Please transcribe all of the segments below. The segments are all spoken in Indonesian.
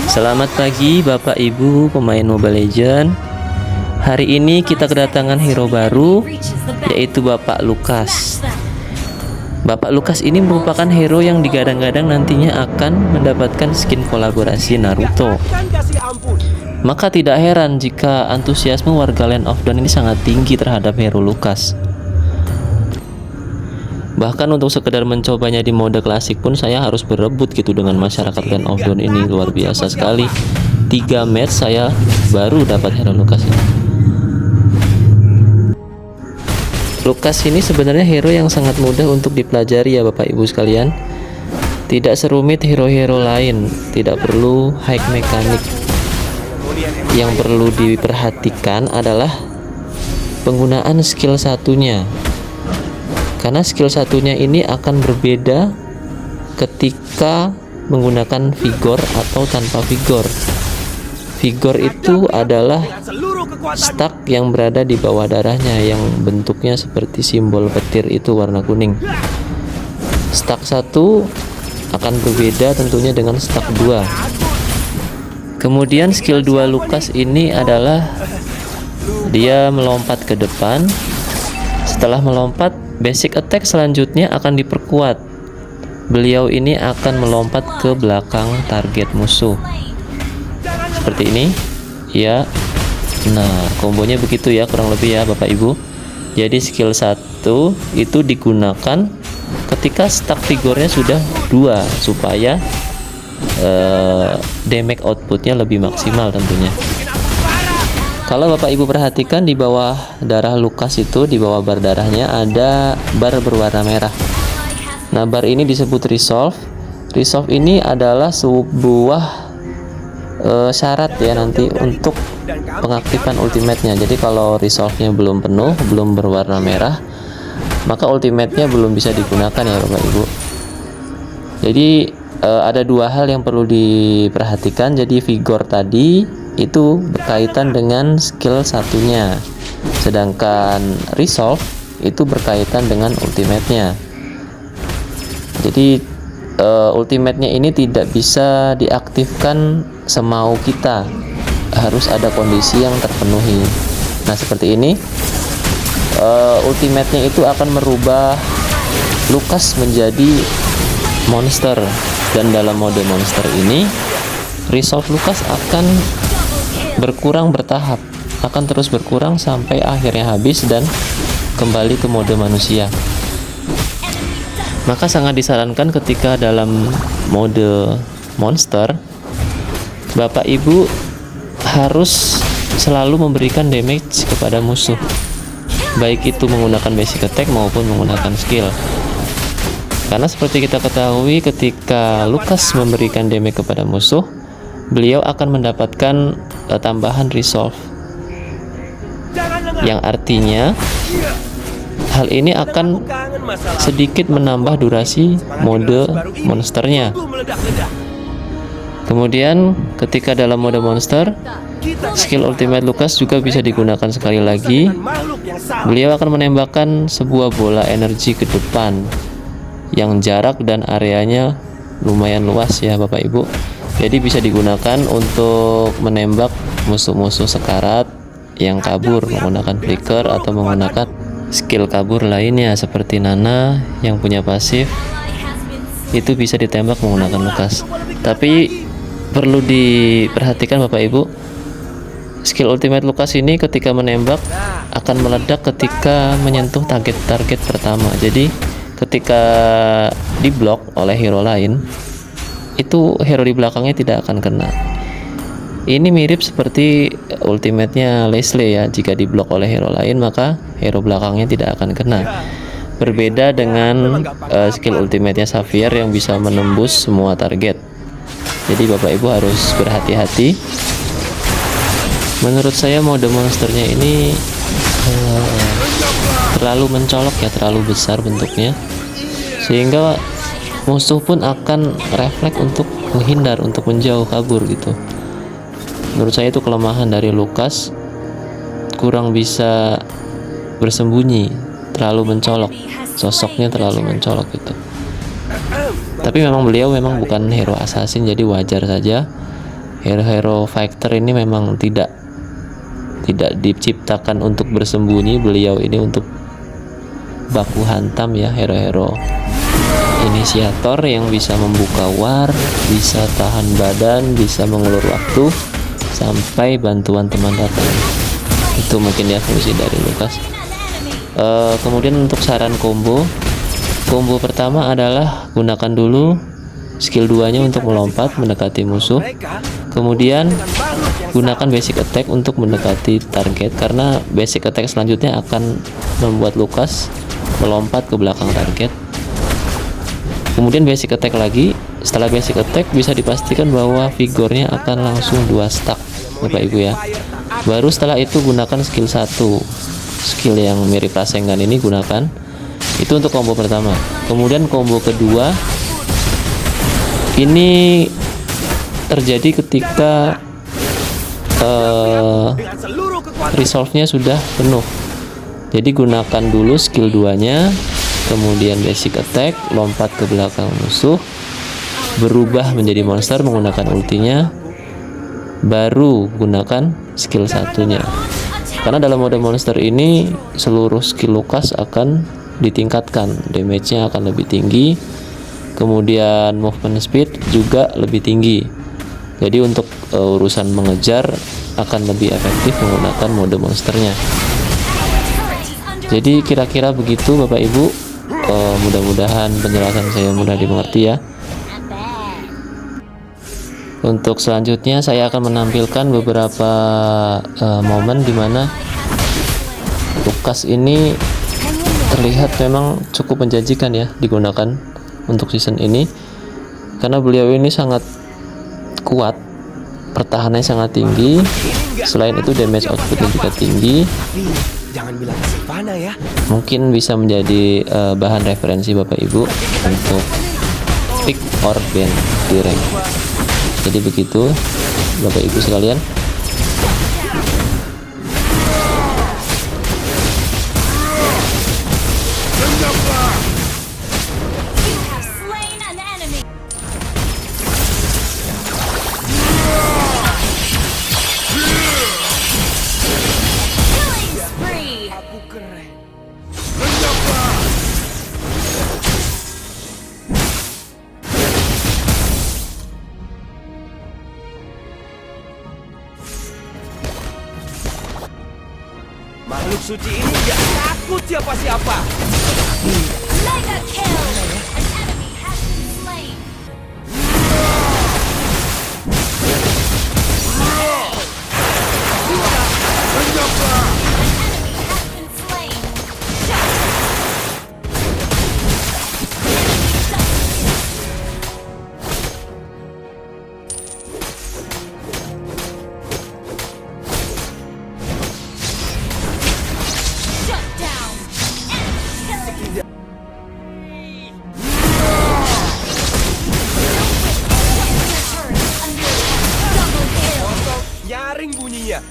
Selamat pagi Bapak Ibu pemain Mobile Legends. Hari ini kita kedatangan hero baru, yaitu Bapak Lukas. Bapak Lukas ini merupakan hero yang digadang-gadang nantinya akan mendapatkan skin kolaborasi Naruto. Maka tidak heran jika antusiasme warga Land of Dawn ini sangat tinggi terhadap hero Lukas. Bahkan untuk sekedar mencobanya di mode klasik pun saya harus berebut gitu dengan masyarakat Land of Dawn ini. Luar biasa sekali. 3 match saya baru dapat hero Lukas ini. Lukas ini sebenarnya hero yang sangat mudah untuk dipelajari ya Bapak Ibu sekalian. Tidak serumit hero-hero lain, tidak perlu high mekanik. Yang perlu diperhatikan adalah penggunaan skill satunya. Karena skill satunya ini akan berbeda ketika menggunakan vigor atau tanpa vigor. Vigor itu adalah stack yang berada di bawah darahnya yang bentuknya seperti simbol petir itu warna kuning. Stack 1 akan berbeda tentunya dengan stack 2. Kemudian skill 2 Lukas ini adalah dia melompat ke depan. Setelah melompat, basic attack selanjutnya akan diperkuat. Beliau ini akan melompat ke belakang target musuh. Seperti ini. Ya. Nah, kombonya begitu ya kurang lebih ya Bapak Ibu. Jadi skill 1 itu digunakan ketika stack figurnya sudah 2 supaya damage outputnya lebih maksimal tentunya. Kalau Bapak Ibu perhatikan di bawah darah Lukas itu, di bawah bar darahnya ada bar berwarna merah. Nah, bar ini disebut resolve. Resolve ini adalah sebuah syarat ya nanti untuk pengaktifan ultimate-nya. Jadi kalau resolve-nya belum penuh, belum berwarna merah, maka ultimate-nya belum bisa digunakan ya Bapak Ibu. Jadi ada 2 hal yang perlu diperhatikan. Jadi vigor tadi itu berkaitan dengan skill satunya, sedangkan resolve itu berkaitan dengan ultimate-nya. Jadi ultimate-nya ini tidak bisa diaktifkan semau kita, harus ada kondisi yang terpenuhi. Nah seperti ini, ultimate-nya itu akan merubah Lukas menjadi monster, dan dalam mode monster ini resolve Lukas akan berkurang bertahap, akan terus berkurang sampai akhirnya habis dan kembali ke mode manusia. Maka sangat disarankan ketika dalam mode monster, Bapak Ibu harus selalu memberikan damage kepada musuh, baik itu menggunakan basic attack maupun menggunakan skill. Karena seperti kita ketahui, ketika Lukas memberikan damage kepada musuh, beliau akan mendapatkan tambahan resolve, yang artinya hal ini akan sedikit menambah durasi mode monsternya. Kemudian ketika dalam mode monster, skill ultimate Lukas juga bisa digunakan sekali lagi. Beliau akan menembakkan sebuah bola energi ke depan yang jarak dan areanya lumayan luas ya Bapak Ibu. Jadi bisa digunakan untuk menembak musuh-musuh sekarat yang kabur menggunakan flicker atau menggunakan skill kabur lainnya seperti Nana yang punya pasif, itu bisa ditembak menggunakan Lukas. Tapi perlu diperhatikan Bapak Ibu, skill ultimate Lukas ini ketika menembak akan meledak ketika menyentuh target pertama. Jadi ketika diblok oleh hero lain, itu hero di belakangnya tidak akan kena. Ini mirip seperti ultimate-nya Leslie ya. Jika diblok oleh hero lain, maka hero belakangnya tidak akan kena. Berbeda dengan skill ultimate-nya Xavier yang bisa menembus semua target. Jadi Bapak Ibu harus berhati-hati. Menurut saya mode monsternya ini terlalu mencolok ya, terlalu besar bentuknya, sehingga musuh pun akan refleks untuk menghindar, untuk menjauh, kabur gitu. Menurut saya itu kelemahan dari Lukas, kurang bisa bersembunyi, terlalu mencolok, sosoknya terlalu mencolok gitu. Tapi memang beliau memang bukan hero assassin, jadi wajar saja. Hero-hero fighter ini memang tidak diciptakan untuk bersembunyi. Beliau ini untuk baku hantam ya, hero-hero inisiator yang bisa membuka war, bisa tahan badan, bisa mengulur waktu sampai bantuan teman datang. Itu mungkin ya fungsi dari Lukas. Kemudian untuk saran combo pertama adalah gunakan dulu skill 2-nya untuk melompat mendekati musuh. Kemudian gunakan basic attack untuk mendekati target, karena basic attack selanjutnya akan membuat Lukas melompat ke belakang target. Kemudian basic attack lagi. Setelah basic attack bisa dipastikan bahwa figurnya akan langsung 2 stack Bapak Ibu ya. Baru setelah itu gunakan skill 1, skill yang mirip Rasengan ini gunakan. Itu untuk combo pertama. Kemudian combo kedua ini terjadi ketika resolve-nya sudah penuh. Jadi gunakan dulu skill 2-nya, kemudian basic attack, lompat ke belakang musuh, berubah menjadi monster menggunakan ultinya, baru gunakan skill 1-nya. Karena dalam mode monster ini seluruh skill Lukas akan ditingkatkan, damage-nya akan lebih tinggi, kemudian movement speed juga lebih tinggi. Jadi untuk urusan mengejar akan lebih efektif menggunakan mode monsternya. Jadi kira-kira begitu Bapak Ibu. Mudah-mudahan penjelasan saya mudah dimengerti ya. Untuk selanjutnya saya akan menampilkan beberapa momen dimana Lukas ini terlihat memang cukup menjanjikan ya digunakan untuk season ini, karena beliau ini sangat kuat, pertahanannya sangat tinggi, selain itu damage outputnya juga tinggi. Jangan bilang Sivana ya. Mungkin bisa menjadi bahan referensi Bapak Ibu untuk pick or ban di rank. Jadi begitu Bapak Ibu sekalian. Makhluk suci ini gak takut siapa-siapa. Mega kill! An enemy has been slain. An enemy has been slain. Shut down. Enemy killing. Double kill. Nyaring bunyinya.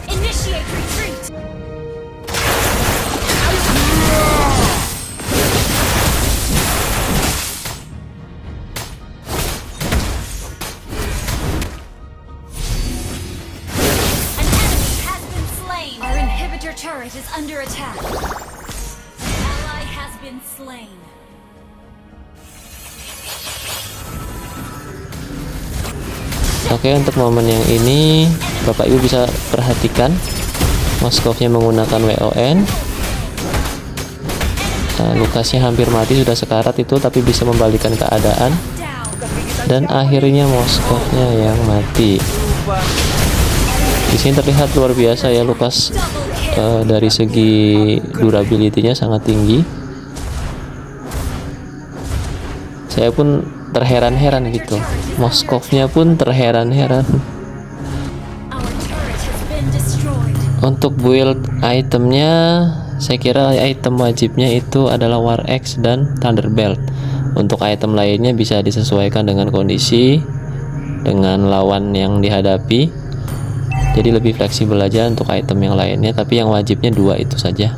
Initiate retreat. An enemy has been slain. Our inhibitor turret is under attack. An ally has been slain. Oke, untuk momen yang ini Bapak Ibu bisa perhatikan Moskovnya menggunakan WON. Lukasnya hampir mati, sudah sekarat itu, tapi bisa membalikan keadaan. Down. Bukan gigitan Dan akhirnya Moskov-nya yang mati. Di sini terlihat luar biasa ya Lukas, dari segi durability-nya sangat tinggi. Saya pun terheran-heran gitu. Moskov-nya pun terheran-heran. Our turret has been destroyed. Untuk build itemnya, saya kira item wajibnya itu adalah War Axe dan Thunderbolt. Untuk item lainnya bisa disesuaikan dengan kondisi, dengan lawan yang dihadapi. Jadi lebih fleksibel aja untuk item yang lainnya, tapi yang wajibnya 2 itu saja.